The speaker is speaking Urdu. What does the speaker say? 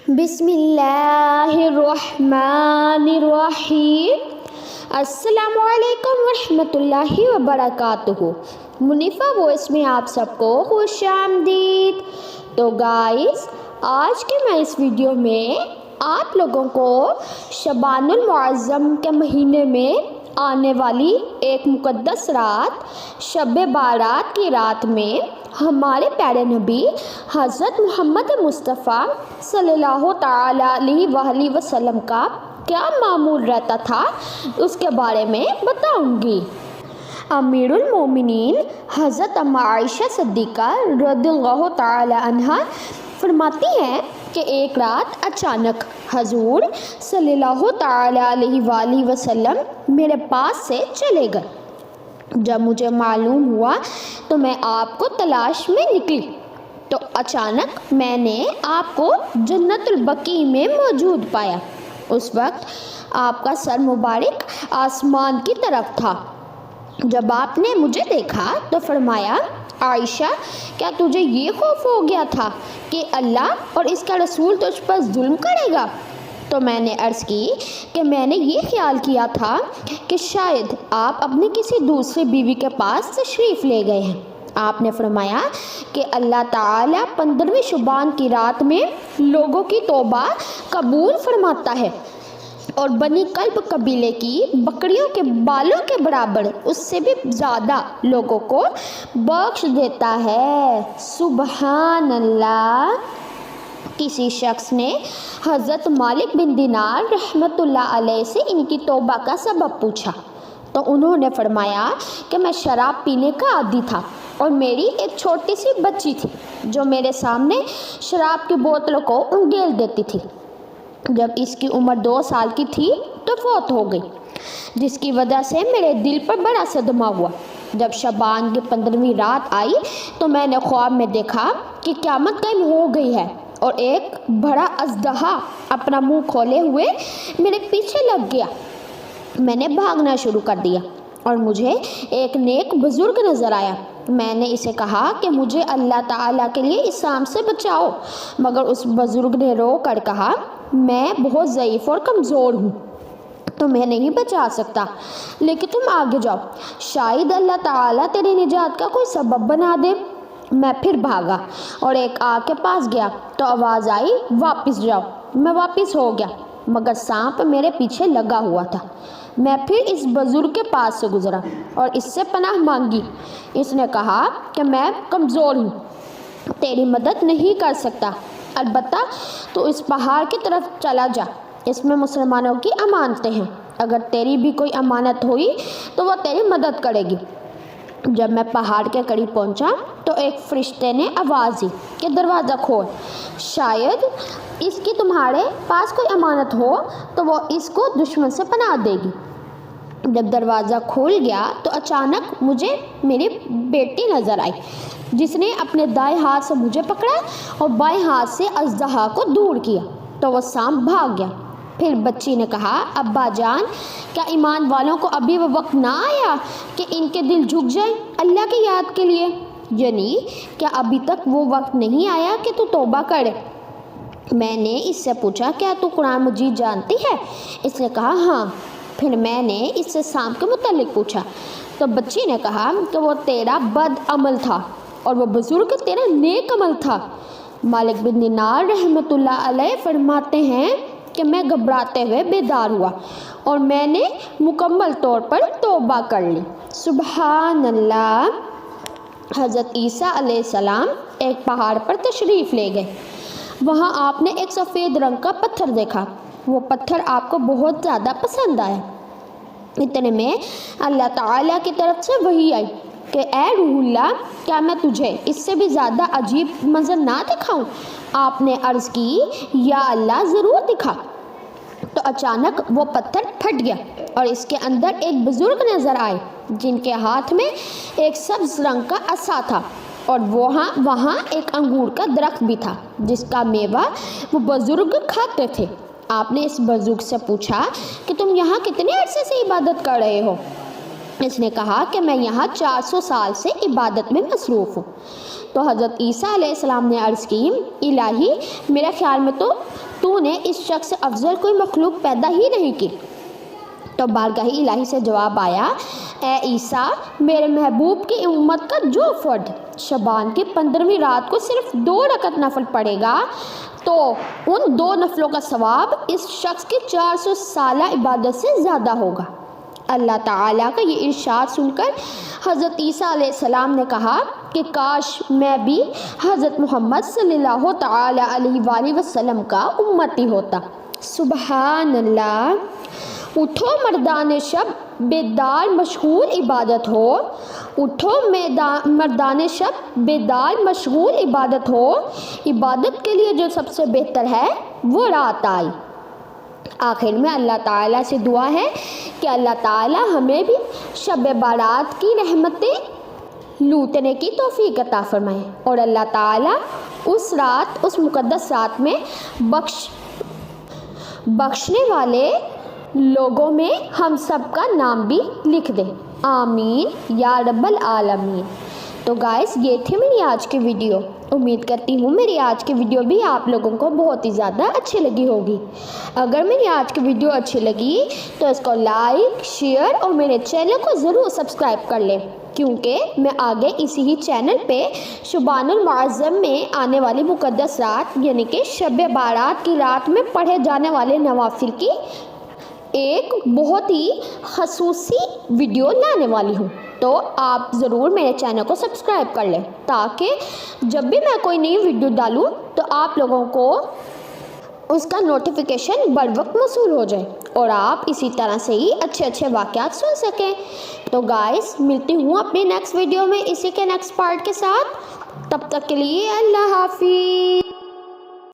بسم اللہ الرحمن الرحیم۔ السلام علیکم ورحمۃ اللہ وبرکاتہ۔ منیفہ وائس میں آپ سب کو خوش آمدید۔ تو گائز، آج کے میں اس ویڈیو میں آپ لوگوں کو شعبان المعظم کے مہینے میں آنے والی ایک مقدس رات شب بارات کی رات میں ہمارے پیارے نبی حضرت محمد مصطفیٰ صلی اللہ تعالیٰ علیہ وآلہ وسلم کا کیا معمول رہتا تھا اس کے بارے میں بتاؤں گی۔ امیر المومنین حضرت عائشہ صدیقہ رضی اللہ تعالیٰ عنہا فرماتی ہیں کہ ایک رات اچانک حضور صلی اللہ تعالیٰ علیہ وآلہ وسلم میرے پاس سے چلے گئے۔ جب مجھے معلوم ہوا تو میں آپ کو تلاش میں نکلی تو اچانک میں نے آپ کو جنت البقیع میں موجود پایا۔ اس وقت آپ کا سر مبارک آسمان کی طرف تھا۔ جب آپ نے مجھے دیکھا تو فرمایا، عائشہ، کیا تجھے یہ خوف ہو گیا تھا کہ اللہ اور اس کا رسول تجھ پر ظلم کرے گا؟ تو میں نے عرض کی کہ میں نے یہ خیال کیا تھا کہ شاید آپ اپنی کسی دوسری بیوی کے پاس تشریف لے گئے ہیں۔ آپ نے فرمایا کہ اللہ تعالیٰ 15ویں شعبان کی رات میں لوگوں کی توبہ قبول فرماتا ہے اور بنی کلب قبیلے کی بکریوں کے بالوں کے برابر اس سے بھی زیادہ لوگوں کو بخش دیتا ہے۔ سبحان اللہ۔ کسی شخص نے حضرت مالک بن دینار رحمۃ اللہ علیہ سے ان کی توبہ کا سبب پوچھا تو انہوں نے فرمایا کہ میں شراب پینے کا عادی تھا اور میری ایک چھوٹی سی بچی تھی جو میرے سامنے شراب کی بوتلوں کو انگیل دیتی تھی۔ جب اس کی عمر 2 سال کی تھی تو فوت ہو گئی، جس کی وجہ سے میرے دل پر بڑا صدمہ ہوا۔ جب شعبان کی 15ویں رات آئی تو میں نے خواب میں دیکھا کہ قیامت قائم ہو گئی ہے اور ایک بڑا اژدہا اپنا منہ کھولے ہوئے میرے پیچھے لگ گیا۔ میں نے بھاگنا شروع کر دیا اور مجھے ایک نیک بزرگ نظر آیا۔ میں نے اسے کہا کہ مجھے اللہ تعالیٰ کے لیے اس سام سے بچاؤ، مگر اس بزرگ نے رو کر کہا، میں بہت ضعیف اور کمزور ہوں، تو میں نہیں بچا سکتا، لیکن تم آگے جاؤ، شاید اللہ تعالیٰ تیری نجات کا کوئی سبب بنا دے۔ میں پھر بھاگا اور ایک آگ کے پاس گیا تو آواز آئی، واپس جاؤ۔ میں واپس ہو گیا مگر سانپ میرے پیچھے لگا ہوا تھا۔ میں پھر اس بزرگ کے پاس سے گزرا اور اس سے پناہ مانگی۔ اس نے کہا کہ میں کمزور ہوں، تیری مدد نہیں کر سکتا، البتہ تو اس پہاڑ کی طرف چلا جا، اس میں مسلمانوں کی امانتیں ہیں، اگر تیری بھی کوئی امانت ہوئی تو وہ تیری مدد کرے گی۔ جب میں پہاڑ کے قریب پہنچا تو ایک فرشتے نے آواز دی کہ دروازہ کھول، شاید اس کی تمہارے پاس کوئی امانت ہو تو وہ اس کو دشمن سے پناہ دے گی۔ جب دروازہ کھول گیا تو اچانک مجھے میری بیٹی نظر آئی، جس نے اپنے دائیں ہاتھ سے مجھے پکڑا اور بائیں ہاتھ سے اژدہا کو دور کیا تو وہ سانپ بھاگ گیا۔ پھر بچی نے کہا، ابا جان، کیا ایمان والوں کو ابھی وہ وقت نہ آیا کہ ان کے دل جھک جائیں اللہ کی یاد کے لیے؟ یعنی کیا ابھی تک وہ وقت نہیں آیا کہ تو توبہ کرے؟ میں نے اس سے پوچھا، کیا تو قرآن مجید جانتی ہے؟ اس نے کہا، ہاں۔ پھر میں نے اس سے سانپ کے متعلق پوچھا تو بچی نے کہا کہ وہ تیرا بد عمل تھا اور وہ بزرگ تیرا نیک عمل تھا۔ مالک بن دینار رحمۃ اللہ علیہ فرماتے ہیں کہ میں گھبراتے ہوئے بیدار ہوا اور میں نے مکمل طور پر توبہ کر لی۔ سبحان اللہ۔ حضرت عیسیٰ علیہ السلام ایک پہاڑ پر تشریف لے گئے۔ وہاں آپ نے ایک سفید رنگ کا پتھر دیکھا۔ وہ پتھر آپ کو بہت زیادہ پسند آیا۔ اتنے میں اللہ تعالیٰ کی طرف سے وحی آئی کہ اے روح اللہ، کیا میں تجھے اس سے بھی زیادہ عجیب منظر نہ دکھاؤں؟ آپ نے عرض کی، یا اللہ، ضرور دکھا۔ تو اچانک وہ پتھر پھٹ گیا اور اس کے اندر ایک بزرگ نظر آئے جن کے ہاتھ میں ایک سبز رنگ کا عصا تھا اور وہاں ایک انگور کا درخت بھی تھا جس کا میوہ وہ بزرگ کھاتے تھے۔ آپ نے اس بزرگ سے پوچھا کہ تم یہاں کتنے عرصے سے عبادت کر رہے ہو؟ اس نے کہا کہ میں یہاں 400 سال سے عبادت میں مصروف ہوں۔ تو حضرت عیسیٰ علیہ السلام نے عرض کی الہی میرے خیال میں تو نے اس شخص سے افضل کوئی مخلوق پیدا ہی نہیں کی۔ تو بارگاہ الہی سے جواب آیا اے عیسیٰ میرے محبوب کی امت کا جو فرد شعبان کی 15ویں رات کو صرف 2 رکعت نفل پڑھے گا تو ان 2 نفلوں کا ثواب اس شخص کی 400 سالہ عبادت سے زیادہ ہوگا۔ اللہ تعالیٰ کا یہ ارشاد سن کر حضرت عیسیٰ علیہ السلام نے کہا کہ کاش میں بھی حضرت محمد صلی اللہ تعالیٰ علیہ وآلہ وسلم کا امتی ہوتا۔ سبحان اللہ۔ اٹھو مردان شب بیدار مشغول عبادت ہو، اٹھو مردان شب بیدار مشغول عبادت ہو، عبادت کے لیے جو سب سے بہتر ہے وہ رات آئی۔ آخر میں اللہ تعالیٰ سے دعا ہے کہ اللہ تعالیٰ ہمیں بھی شب بارات کی رحمتیں لوٹنے کی توفیق عطا فرمائے، اور اللہ تعالیٰ اس رات، اس مقدس رات میں بخشنے والے لوگوں میں ہم سب کا نام بھی لکھ دے، آمین یا رب العالمین۔ تو گائز یہ تھی میری آج کی ویڈیو۔ امید کرتی ہوں میری آج کی ویڈیو بھی آپ لوگوں کو بہت ہی زیادہ اچھی لگی ہوگی۔ اگر میری آج کی ویڈیو اچھی لگی تو اس کو لائک، شیئر اور میرے چینل کو ضرور سبسکرائب کر لیں، کیونکہ میں آگے اسی ہی چینل پہ شعبان المعظم میں آنے والی مقدس رات یعنی کہ شب بارات کی رات میں پڑھے جانے والے نوافل کی ایک بہت ہی خصوصی ویڈیو لانے والی ہوں۔ تو آپ ضرور میرے چینل کو سبسکرائب کر لیں تاکہ جب بھی میں کوئی نئی ویڈیو ڈالوں تو آپ لوگوں کو اس کا نوٹیفیکیشن بر وقت موصول ہو جائے اور آپ اسی طرح سے ہی اچھے اچھے واقعات سن سکیں۔ تو گائز ملتی ہوں اپنی نیکسٹ ویڈیو میں اسی کے نیکسٹ پارٹ کے ساتھ، تب تک کے لیے اللہ حافظ۔